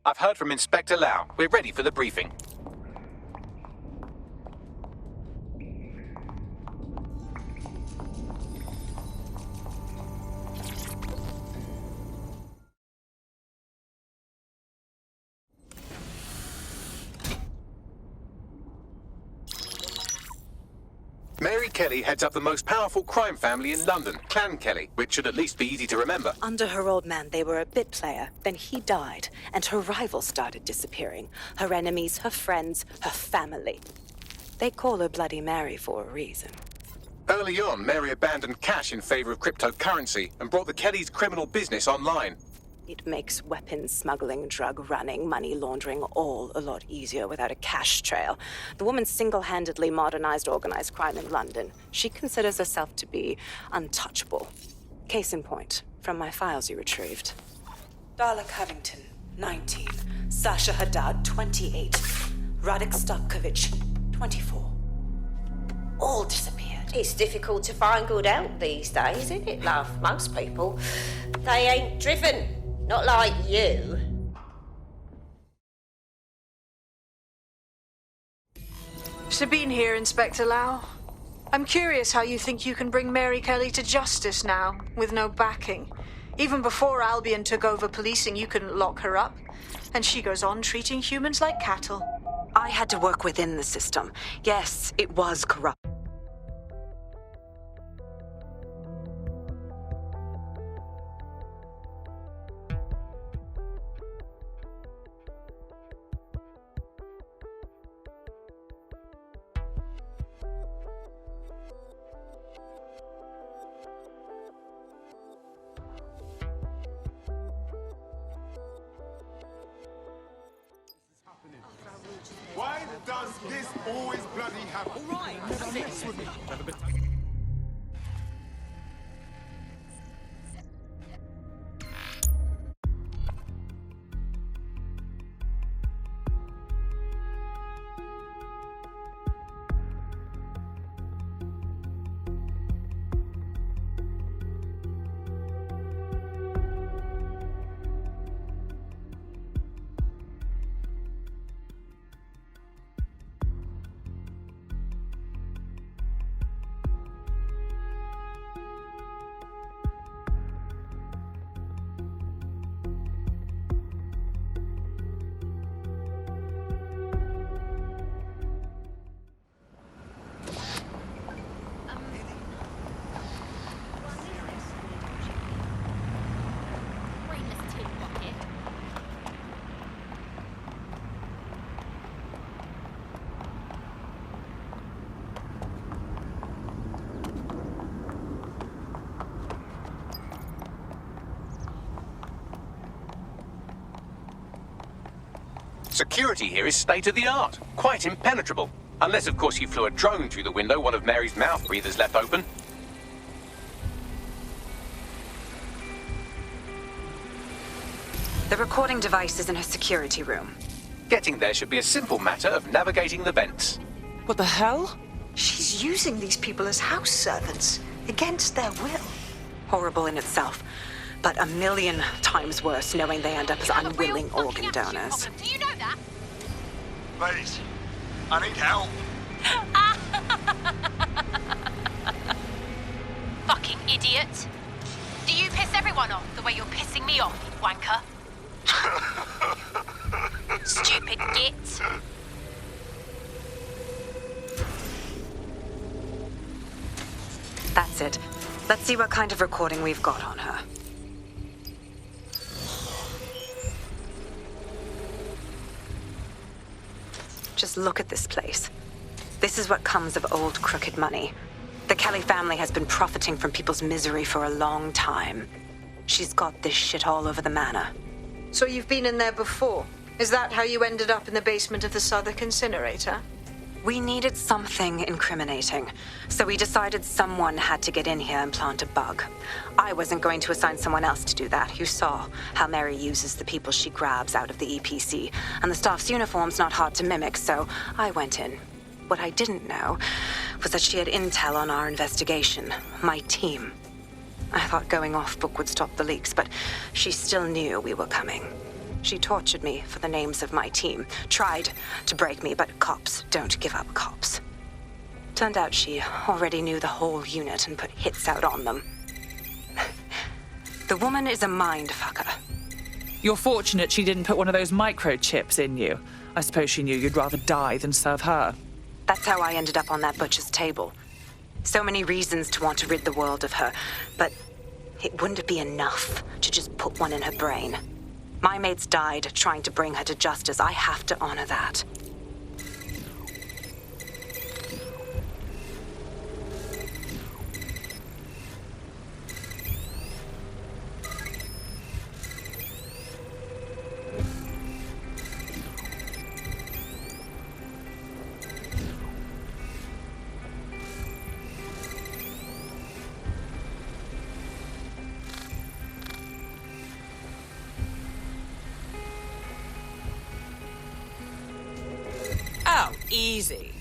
I've heard from Inspector Lau. We're ready for the briefing. Mary Kelly heads up the most powerful crime family in London, Clan Kelly, which should at least be easy to remember. Under her old man, they were a bit player. Then he died, and her rivals started disappearing. Her enemies, her friends, her family. They call her Bloody Mary for a reason. Early on, Mary abandoned cash in favor of cryptocurrency and brought the Kellys' criminal business online. It makes weapons smuggling, drug running, money laundering all a lot easier without a cash trail. The woman single-handedly modernized organized crime in London. She considers herself to be untouchable. Case in point, from my files you retrieved. Darla Covington, 19. Sasha Haddad, 28. Radek Stavkovic, 24. All disappeared. It's difficult to find good help these days, isn't it, love? Most people, they ain't driven. Not like you. Sabine here, Inspector Lau. I'm curious how you think you can bring Mary Kelly to justice now, with no backing. Even before Albion took over policing, you couldn't lock her up. And she goes on treating humans like cattle. I had to work within the system. Yes, it was corrupt. Why does this always bloody happen? All right, never mess with me. Security here is state-of-the-art, quite impenetrable. Unless, of course, you flew a drone through the window one of Mary's mouth breathers left open. The recording device is in her security room. Getting there should be a simple matter of navigating the vents. What the hell? She's using these people as house servants, against their will. Horrible in itself, but a million times worse knowing they end up as unwilling organ donors. Do you know that? Please, I need help. Fucking idiot. Do you piss everyone off the way you're pissing me off, you wanker? Stupid git. That's it. Let's see what kind of recording we've got on her. Just look at this place. This is what comes of old crooked money. The Kelly family has been profiting from people's misery for a long time. She's got this shit all over the manor. So you've been in there before? Is that how you ended up in the basement of the Southwark incinerator? We needed something incriminating, so we decided someone had to get in here and plant a bug. I wasn't going to assign someone else to do that. You saw how Mary uses the people she grabs out of the EPC, and the staff's uniform's not hard to mimic, so I went in. What I didn't know was that she had intel on our investigation, my team. I thought going off book would stop the leaks, but she still knew we were coming. She tortured me for the names of my team, tried to break me, but cops don't give up cops. Turned out she already knew the whole unit and put hits out on them. The woman is a mind fucker. You're fortunate she didn't put one of those microchips in you. I suppose she knew you'd rather die than serve her. That's how I ended up on that butcher's table. So many reasons to want to rid the world of her, but it wouldn't be enough to just put one in her brain. My mates died trying to bring her to justice. I have to honor that. Oh, easy.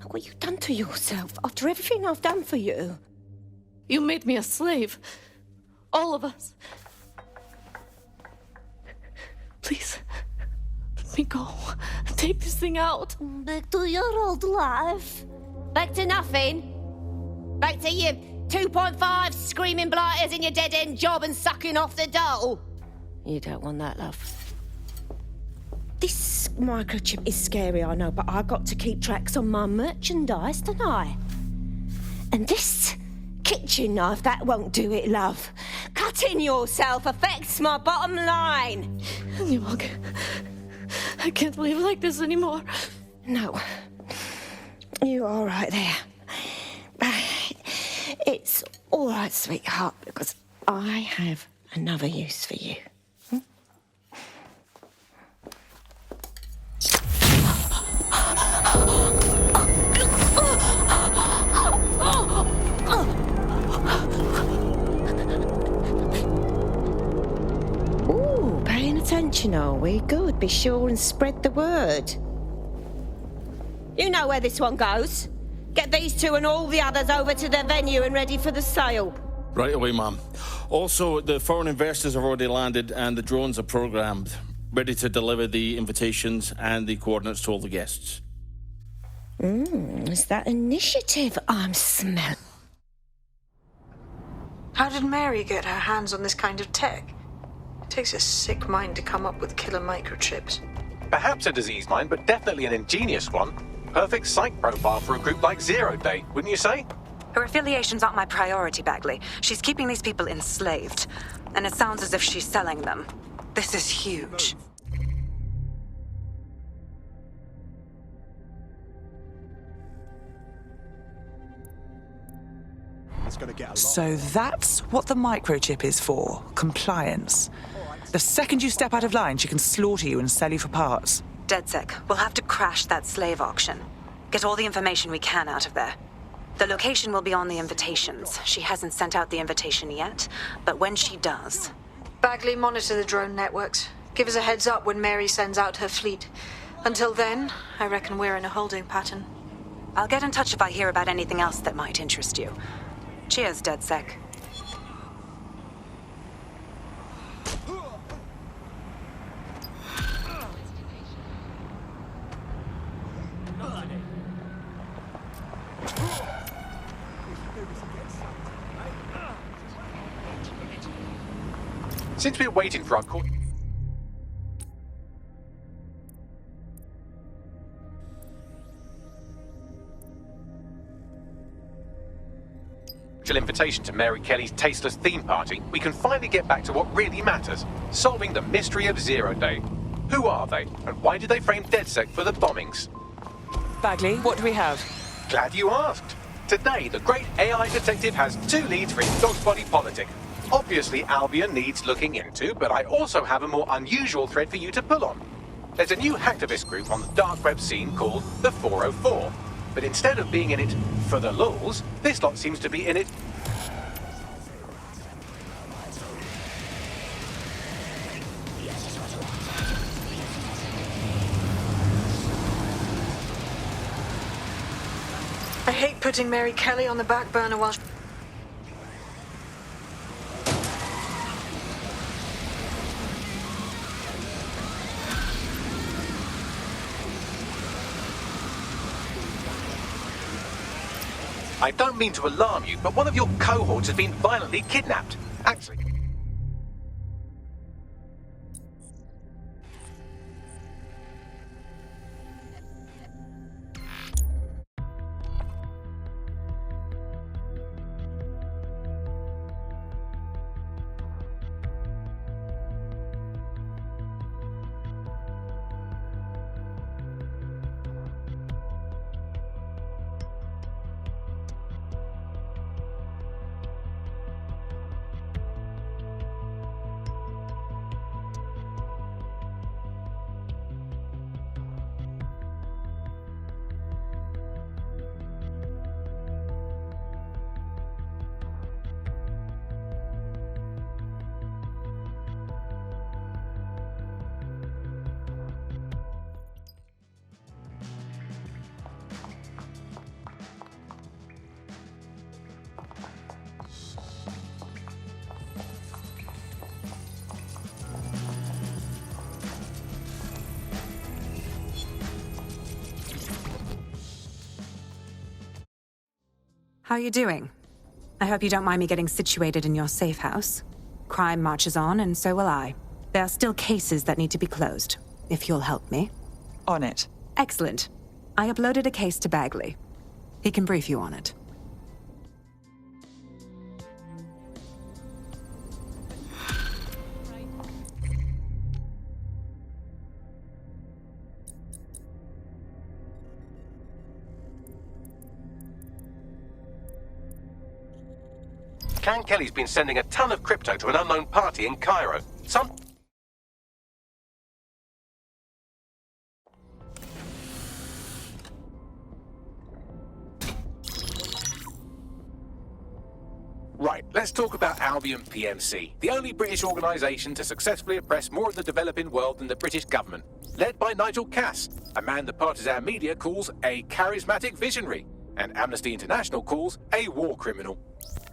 What you've done to yourself after everything I've done for you. You made me a slave. All of us. Please, let me go. Take this thing out. Back to your old life. Back to nothing. Back to you 2.5 screaming blighters in your dead-end job and sucking off the dole. You don't want that, love. This microchip is scary, I know, but I got to keep tracks on my merchandise, don't I? And this kitchen knife, that won't do it, love. Cutting yourself affects my bottom line. I can't live like this anymore. No. You're all right there. It's all right, sweetheart, because I have another use for you. Ooh, paying attention, are we? Good. Be sure and spread the word. You know where this one goes. Get these two and all the others over to the venue and ready for the sale. Right away, Mum. Also, the foreign investors have already landed and the drones are programmed, ready to deliver the invitations and the coordinates to all the guests. Is that initiative I'm smelling? How did Mary get her hands on this kind of tech? It takes a sick mind to come up with killer microchips. Perhaps a disease mind, but definitely an ingenious one. Perfect psych profile for a group like Zero Day, wouldn't you say? Her affiliations aren't my priority, Bagley. She's keeping these people enslaved. And it sounds as if she's selling them. This is huge. So that's what the microchip is for. Compliance. The second you step out of line, she can slaughter you and sell you for parts. DedSec, we'll have to crash that slave auction. Get all the information we can out of there. The location will be on the invitations. She hasn't sent out the invitation yet, but when she does... Bagley, monitor the drone networks. Give us a heads up when Mary sends out her fleet. Until then, I reckon we're in a holding pattern. I'll get in touch if I hear about anything else that might interest you. Cheers, DedSec. Since we're waiting for our call... invitation to Mary Kelly's tasteless theme party, we can finally get back to what really matters, solving the mystery of Zero Day. Who are they, and why did they frame DedSec for the bombings? Bagley, what do we have? Glad you asked. Today, the great AI detective has 2 leads for his dog's body politic. Obviously, Albion needs looking into, but I also have a more unusual thread for you to pull on. There's a new hacktivist group on the dark web scene called the 404. But instead of being in it for the lulz, this lot seems to be in it... I hate putting Mary Kelly on the back burner while... I don't mean to alarm you, but one of your cohorts has been violently kidnapped. Actually... How you doing? I hope you don't mind me getting situated in your safe house. Crime marches on, and so will I. There are still cases that need to be closed, if you'll help me. On it. Excellent. I uploaded a case to Bagley. He can brief you on it. Clan Kelly's been sending a ton of crypto to an unknown party in Cairo. Right, let's talk about Albion PMC, the only British organisation to successfully oppress more of the developing world than the British government. Led by Nigel Cass, a man the partisan media calls a charismatic visionary, and Amnesty International calls a war criminal.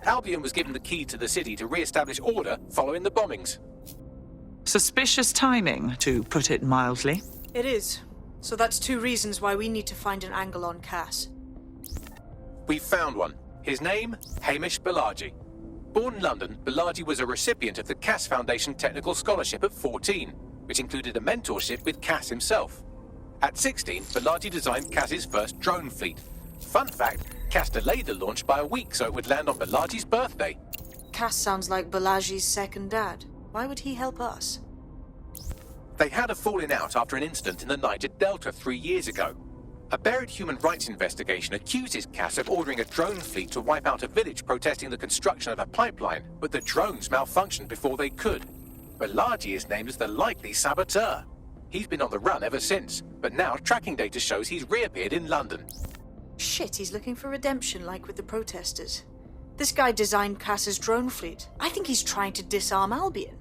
Albion was given the key to the city to re-establish order following the bombings. Suspicious timing, to put it mildly. It is. So that's 2 reasons why we need to find an angle on Cass. We've found one. His name, Hamish Balaji. Born in London, Balaji was a recipient of the Cass Foundation Technical Scholarship at 14, which included a mentorship with Cass himself. At 16, Balaji designed Cass's first drone fleet. Fun fact, Cass delayed the launch by a week so it would land on Balaji's birthday. Cass sounds like Balaji's second dad. Why would he help us? They had a falling out after an incident in the Niger Delta 3 years ago. A buried human rights investigation accuses Cass of ordering a drone fleet to wipe out a village protesting the construction of a pipeline, but the drones malfunctioned before they could. Balaji is named as the likely saboteur. He's been on the run ever since, but now tracking data shows he's reappeared in London. Shit, he's looking for redemption like with the protesters. This guy designed Cass's drone fleet. I think he's trying to disarm Albion.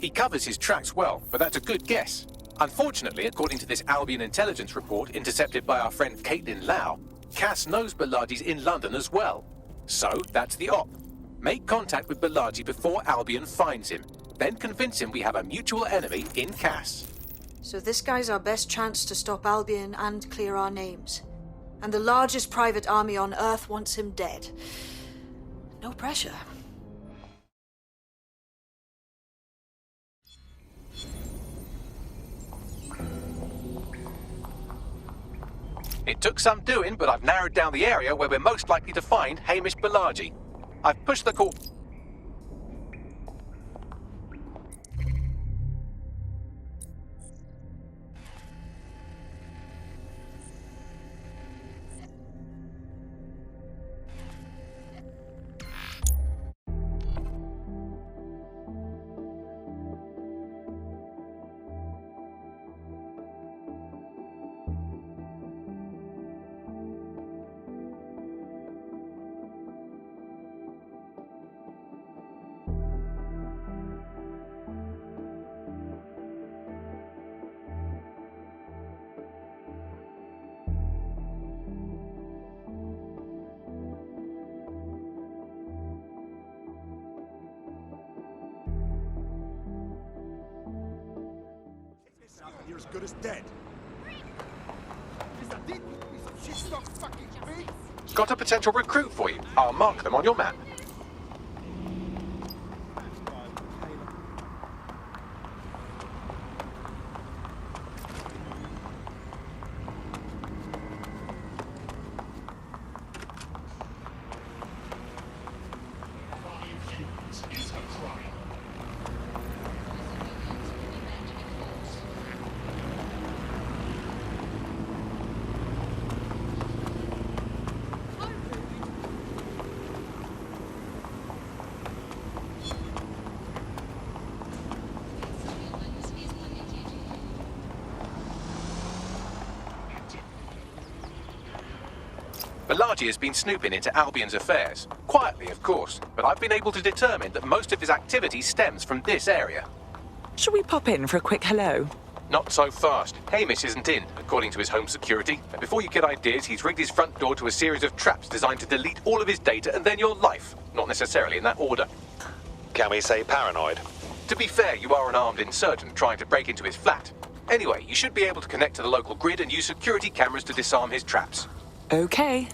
He covers his tracks well, but that's a good guess. Unfortunately, according to this Albion intelligence report intercepted by our friend Caitlin Lau, Cass knows Balaji's in London as well. So, that's the op. Make contact with Balaji before Albion finds him. Then convince him we have a mutual enemy in Cass. So this guy's our best chance to stop Albion and clear our names. And the largest private army on Earth wants him dead. No pressure. It took some doing, but I've narrowed down the area where we're most likely to find Hamish Balaji. I've pushed the call. You're as good as dead. Got a potential recruit for you. I'll mark them on your map. Balaji has been snooping into Albion's affairs. Quietly, of course, but I've been able to determine that most of his activity stems from this area. Shall we pop in for a quick hello? Not so fast. Hamish isn't in, according to his home security. And before you get ideas, he's rigged his front door to a series of traps designed to delete all of his data and then your life. Not necessarily in that order. Can we say paranoid? To be fair, you are an armed insurgent trying to break into his flat. Anyway, you should be able to connect to the local grid and use security cameras to disarm his traps. Okay.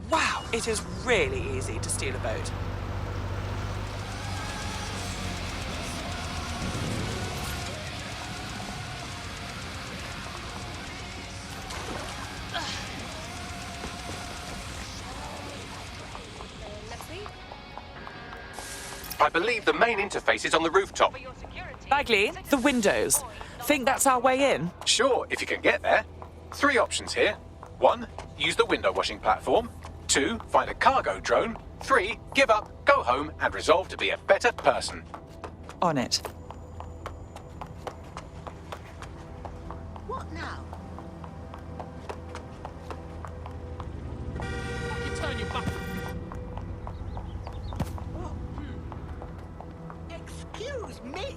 Wow, it is really easy to steal a boat. I believe the main interface is on the rooftop. Bagley, the windows. Think that's our way in? Sure, if you can get there. 3 options here. 1, use the window washing platform. 2, find a cargo drone. 3, give up, go home, and resolve to be a better person. On it. What now? You turn your back. Excuse me?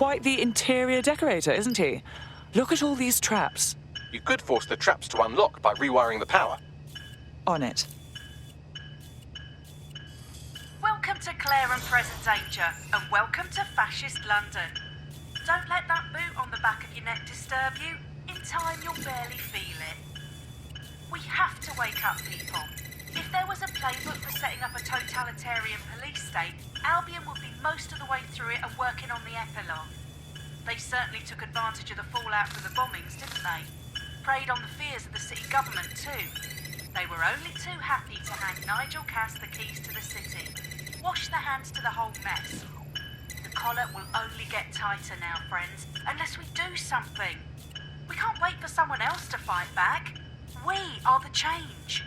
quite the interior decorator, isn't he? Look at all these traps. You could force the traps to unlock by rewiring the power. On it. Welcome to Claire and Present Danger, and welcome to Fascist London. Don't let that boot on the back of your neck disturb you. In time, you'll barely feel it. We have to wake up people. If there was a playbook for setting up a totalitarian police state, Albion would be most of the way through it and working on the epilogue. They certainly took advantage of the fallout from the bombings, didn't they? Preyed on the fears of the city government too. They were only too happy to hand Nigel Cass the keys to the city. Wash their hands to the whole mess. The collar will only get tighter now, friends, unless we do something. We can't wait for someone else to fight back. We are the change.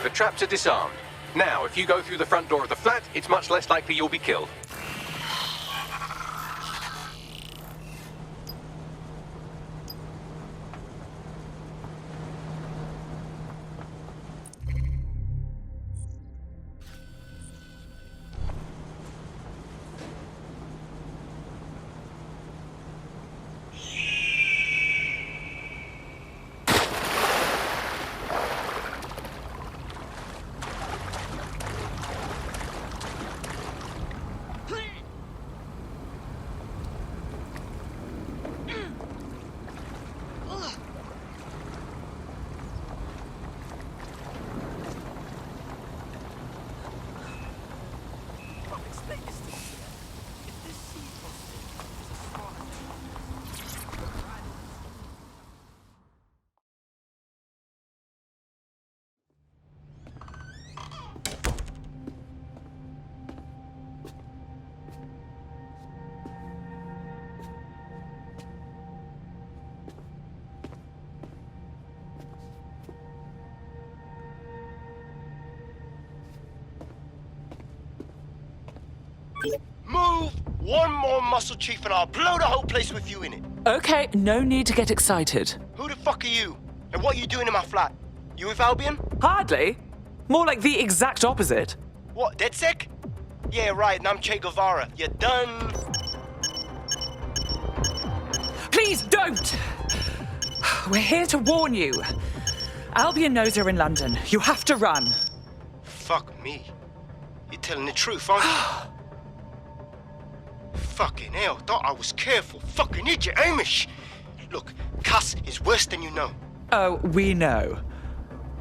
The traps are disarmed. Now, if you go through the front door of the flat, it's much less likely you'll be killed. Move! One more muscle chief and I'll blow the whole place with you in it. Okay, no need to get excited. Who the fuck are you? And what are you doing in my flat? You with Albion? Hardly. More like the exact opposite. What, dead sick? Yeah, right, and I'm Che Guevara. You done? Please don't! We're here to warn you. Albion knows you're in London. You have to run. Fuck me. You're telling the truth, aren't you? Fucking hell, thought I was careful. Fucking idiot, Amish. Look, Cass is worse than you know. Oh, we know.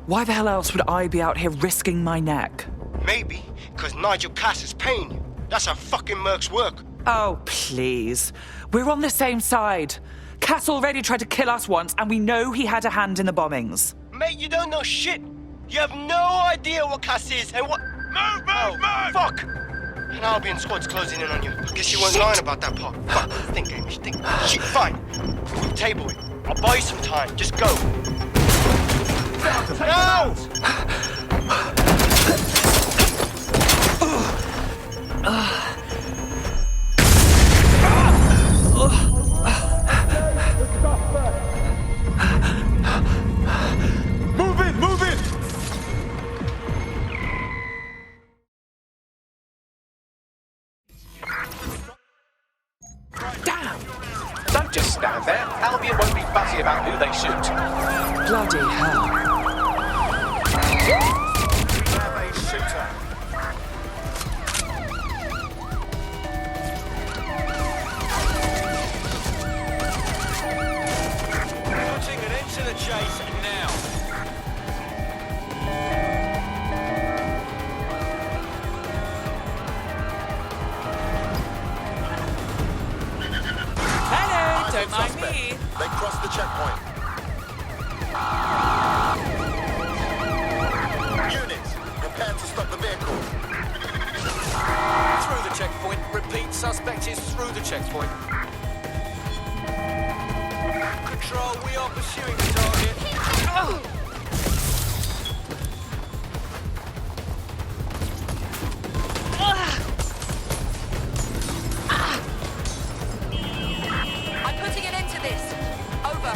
Why the hell else would I be out here risking my neck? Maybe, because Nigel Cass is paying you. That's how fucking mercs work. Oh, please. We're on the same side. Cass already tried to kill us once, and we know he had a hand in the bombings. Mate, you don't know shit. You have no idea what Cass is and what... Move! Fuck! An Albion squad's closing in on you. Guess you weren't lying about that part. Fuck, think, Amish, think. Shit, fine. We'll table it. I'll buy you some time. Just go. No! Move it! Damn! Don't just stand there. Albion won't be fussy about who they shoot. Bloody hell. We have a shooter. Putting an end to the chase now. Hello, don't mind me. They crossed the checkpoint. Units, prepare to stop the vehicle. Through the checkpoint. Repeat, suspect is through the checkpoint. Control, we are pursuing the target. I'm putting an end to this. Over.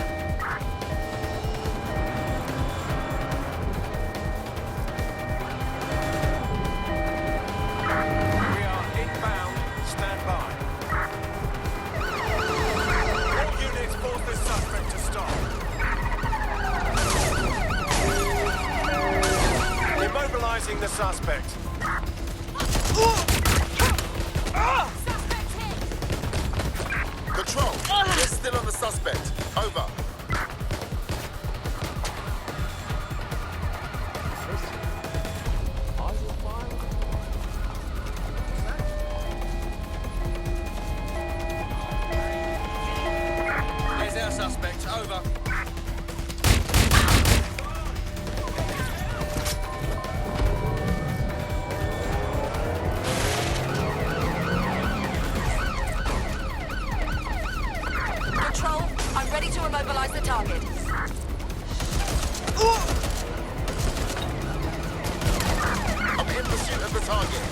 We are inbound. Stand by. All units force this suspect to stop. Immobilizing the suspect. Control, we're still on the suspect. Over. There's our suspect. Over. Control, I'm ready to immobilize the target. I'm in pursuit of the target.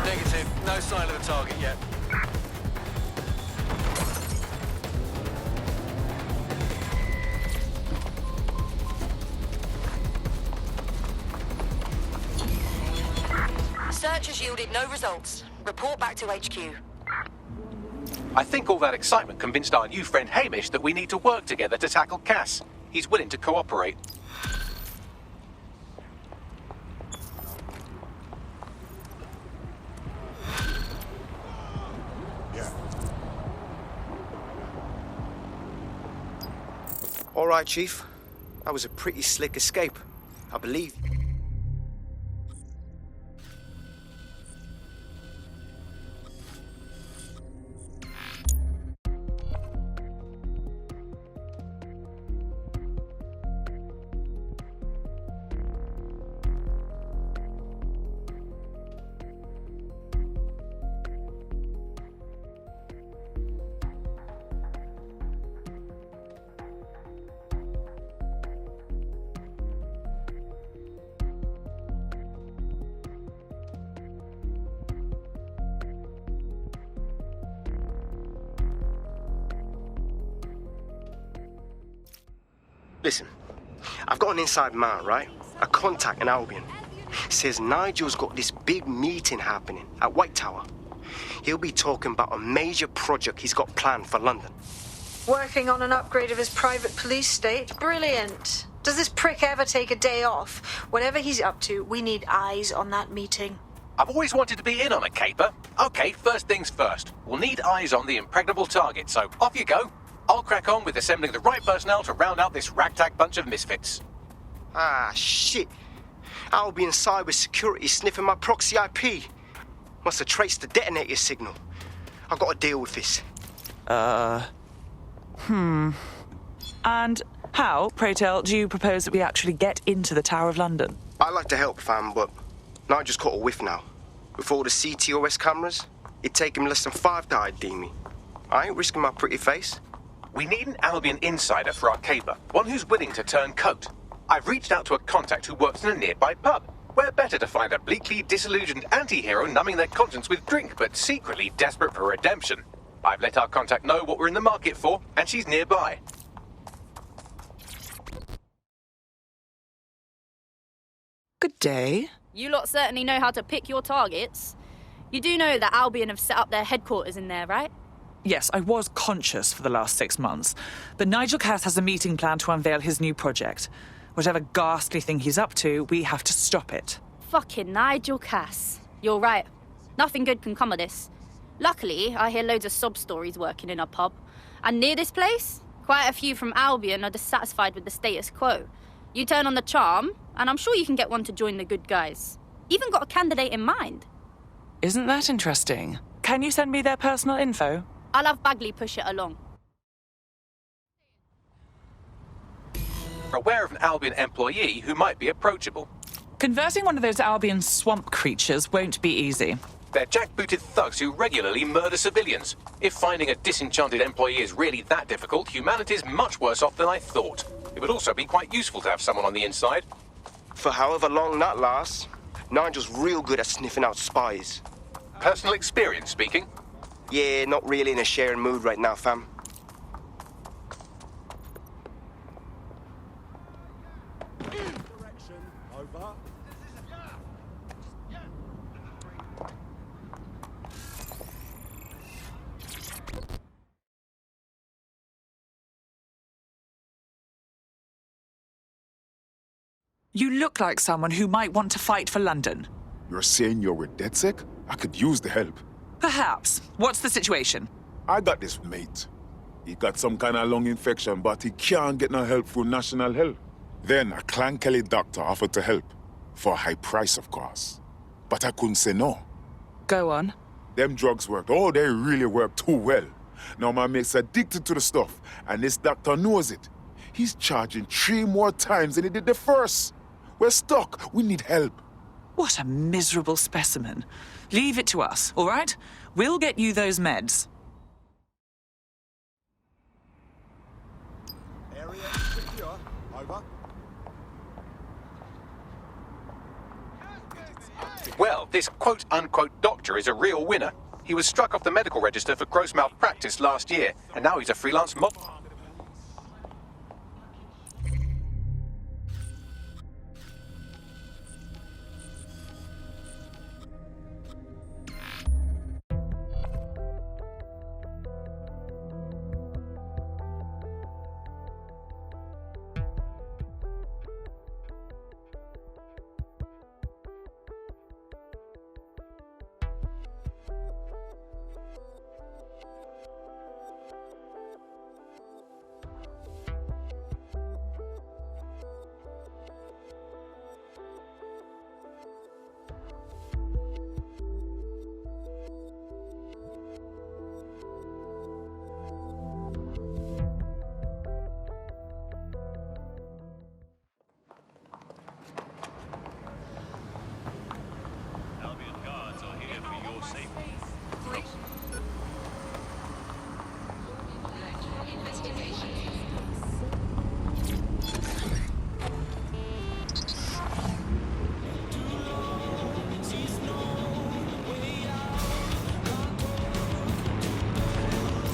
Negative. No sign of the target yet. Search has yielded no results. Report back to HQ. I think all that excitement convinced our new friend Hamish that we need to work together to tackle Cass. He's willing to cooperate. All right, Chief. That was a pretty slick escape. I believe. Listen, I've got an inside man, right? A contact in Albion. Says Nigel's got this big meeting happening at White Tower. He'll be talking about a major project he's got planned for London. Working on an upgrade of his private police state? Brilliant. Does this prick ever take a day off? Whatever he's up to, we need eyes on that meeting. I've always wanted to be in on a caper. Okay, first things first. We'll need eyes on the impregnable target, so off you go. I'll crack on with assembling the right personnel to round out this ragtag bunch of misfits. Ah, shit. Albion cybersecurity sniffing my proxy IP. Must have traced the detonator signal. I've got to deal with this. And how, pray tell, do you propose that we actually get into the Tower of London? I'd like to help, fam, but Nigel's caught a whiff now. With all the CTOS cameras, it'd take him less than 5 to ID me. I ain't risking my pretty face. We need an Albion insider for our caper, one who's willing to turn coat. I've reached out to a contact who works in a nearby pub. Where better to find a bleakly disillusioned anti-hero numbing their conscience with drink, but secretly desperate for redemption. I've let our contact know what we're in the market for, and she's nearby. Good day. You lot certainly know how to pick your targets. You do know that Albion have set up their headquarters in there, right? Yes, I was conscious for the last 6 months, but Nigel Cass has a meeting planned to unveil his new project. Whatever ghastly thing he's up to, we have to stop it. Fucking Nigel Cass. You're right. Nothing good can come of this. Luckily, I hear loads of sob stories working in a pub. And near this place, quite a few from Albion are dissatisfied with the status quo. You turn on the charm, and I'm sure you can get one to join the good guys. Even got a candidate in mind. Isn't that interesting? Can you send me their personal info? I'll have Bagley push it along. We're aware of an Albion employee who might be approachable. Converting one of those Albion swamp creatures won't be easy. They're jackbooted thugs who regularly murder civilians. If finding a disenchanted employee is really that difficult, humanity's much worse off than I thought. It would also be quite useful to have someone on the inside. For however long that lasts, Nigel's real good at sniffing out spies. Personal experience speaking? Yeah, not really in a sharing mood right now, fam. You look like someone who might want to fight for London. You're saying you're with DedSec? I could use the help. Perhaps. What's the situation? I got this mate. He got some kind of lung infection, but he can't get no help through National Health. Then a Clan Kelly doctor offered to help. For a high price, of course. But I couldn't say no. Go on. Them drugs worked. Oh, they really work too well. Now my mate's addicted to the stuff, and this doctor knows it. He's charging 3 more times than he did the first. We're stuck. We need help. What a miserable specimen. Leave it to us, all right? We'll get you those meds. Area secure. Over. Well, this quote-unquote doctor is a real winner. He was struck off the medical register for gross malpractice last year, and now he's a freelance mob.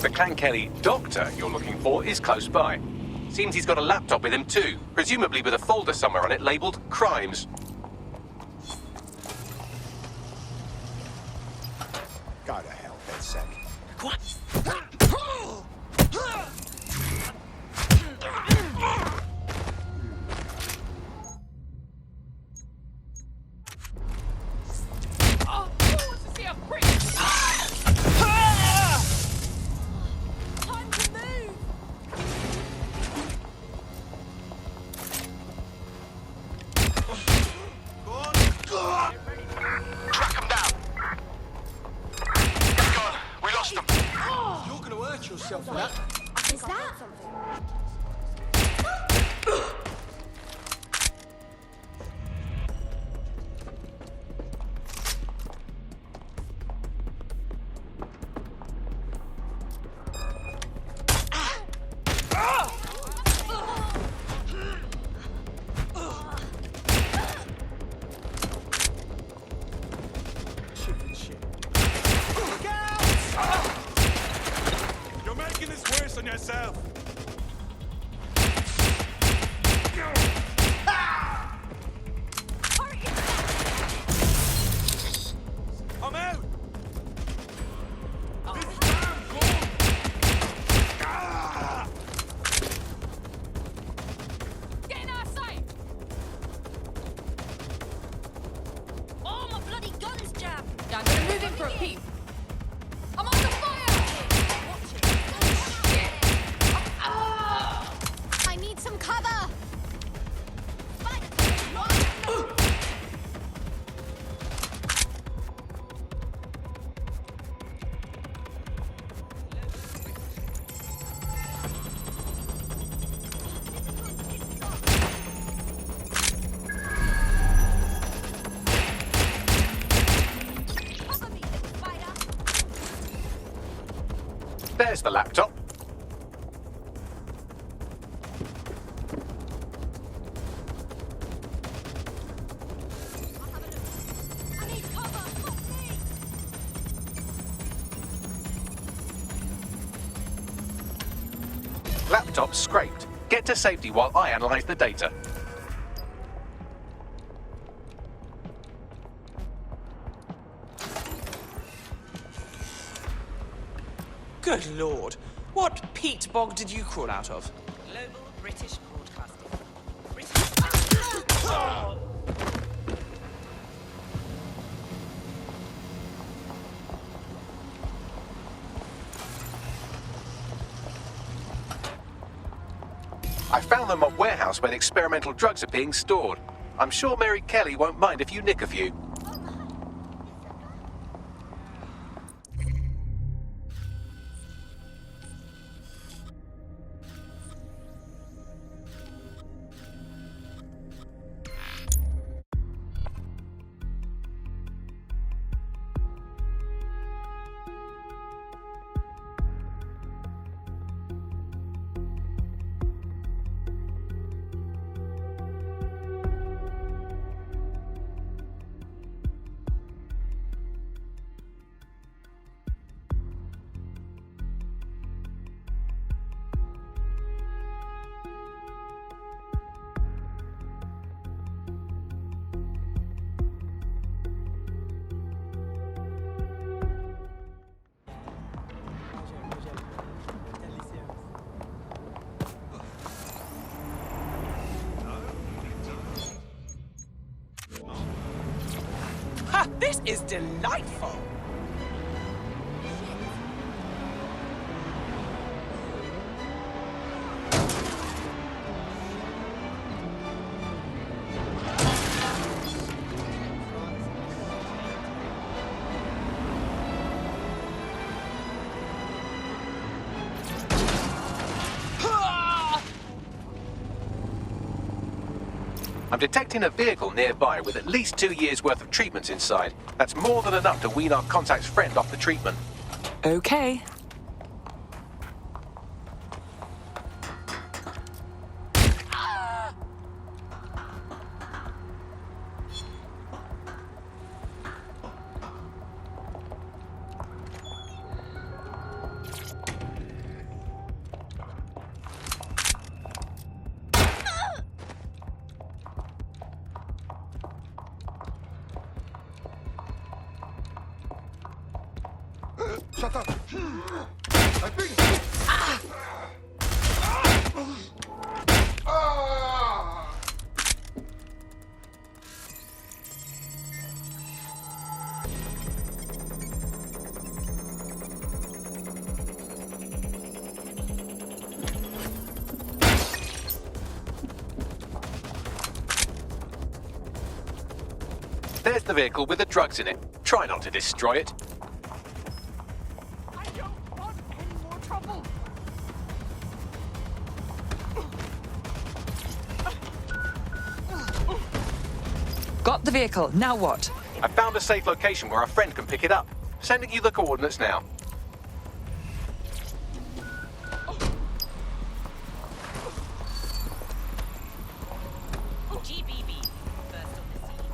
The Clan Kelly doctor you're looking for is close by. Seems he's got a laptop with him too, presumably with a folder somewhere on it labelled Crimes. Gotta help that sec. Is that something? There's the laptop. Laptop scraped. Get to safety while I analyze the data. Good Lord. What peat bog did you crawl out of? Global British Broadcasting. I found them at warehouse where the experimental drugs are being stored. I'm sure Mary Kelly won't mind if you nick a few. Ha! This is delightful! I'm detecting a vehicle nearby with at least 2 years' worth of treatments inside. That's more than enough to wean our contact's friend off the treatment. Okay. Shut up! I think... There's the vehicle with the drugs in it. Try not to destroy it. I don't want any more trouble. Got the vehicle. Now what? I found a safe location where a friend can pick it up. Sending you the coordinates now. GBB, first on the scene.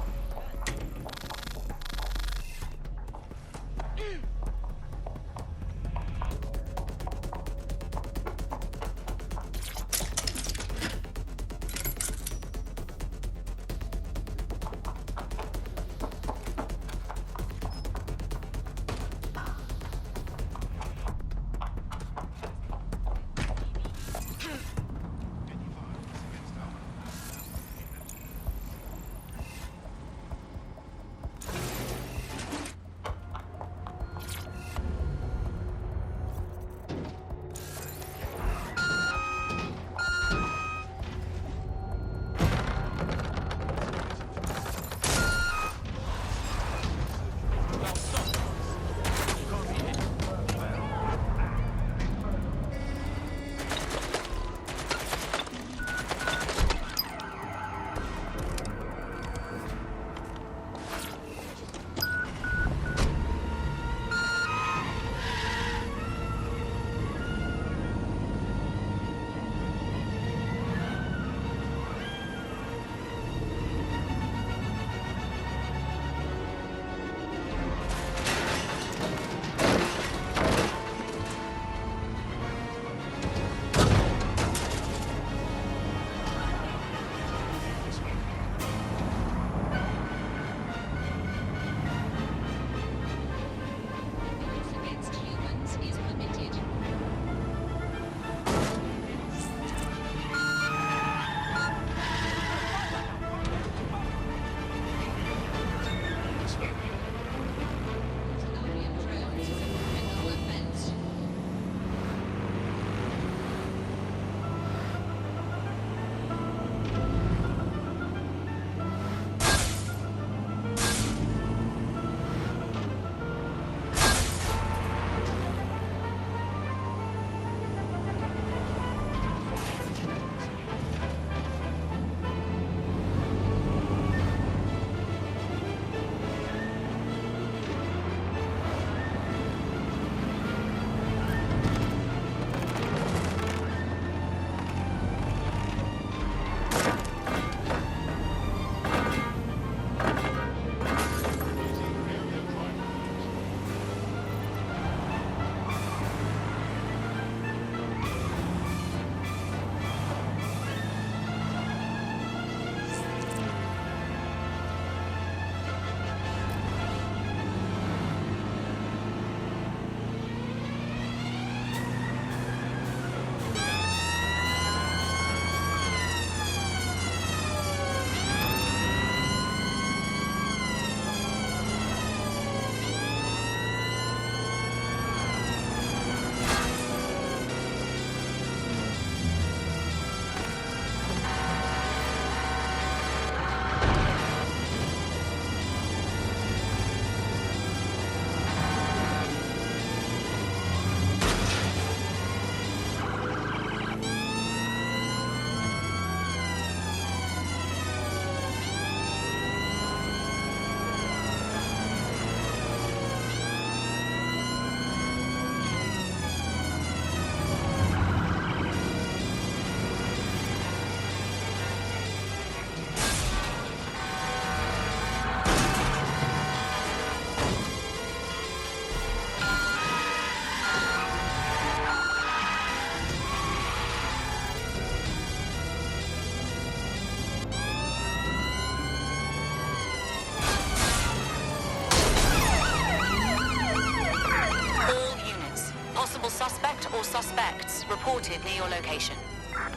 suspects reported near your location.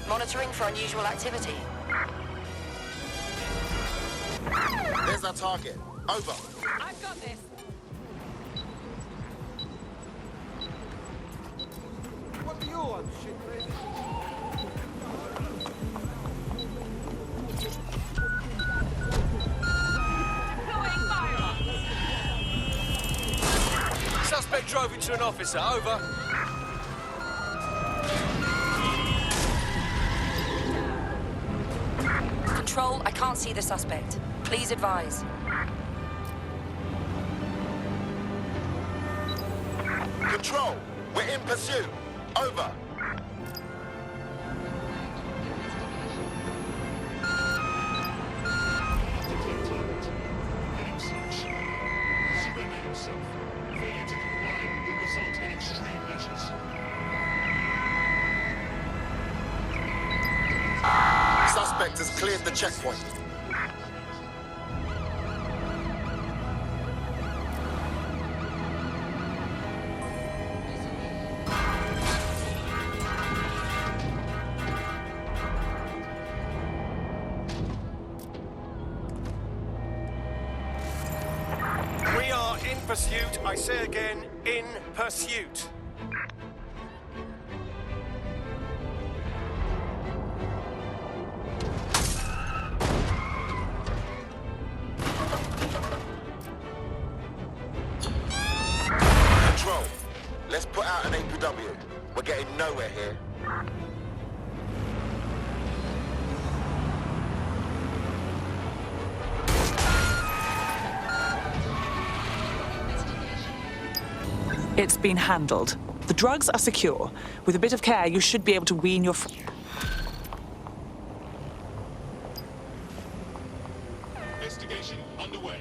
Monitoring for unusual activity. There's our target. Over. I've got this. What do you want, shit crazy? Suspect drove into an officer. Over. Control, I can't see the suspect. Please advise. Control, we're in pursuit. Over. Suspect has cleared the checkpoint. We are in pursuit. I say again, in pursuit. Control, let's put out an APW. We're getting nowhere here. It's been handled. The drugs are secure. With a bit of care, you should be able to wean your... Investigation underway.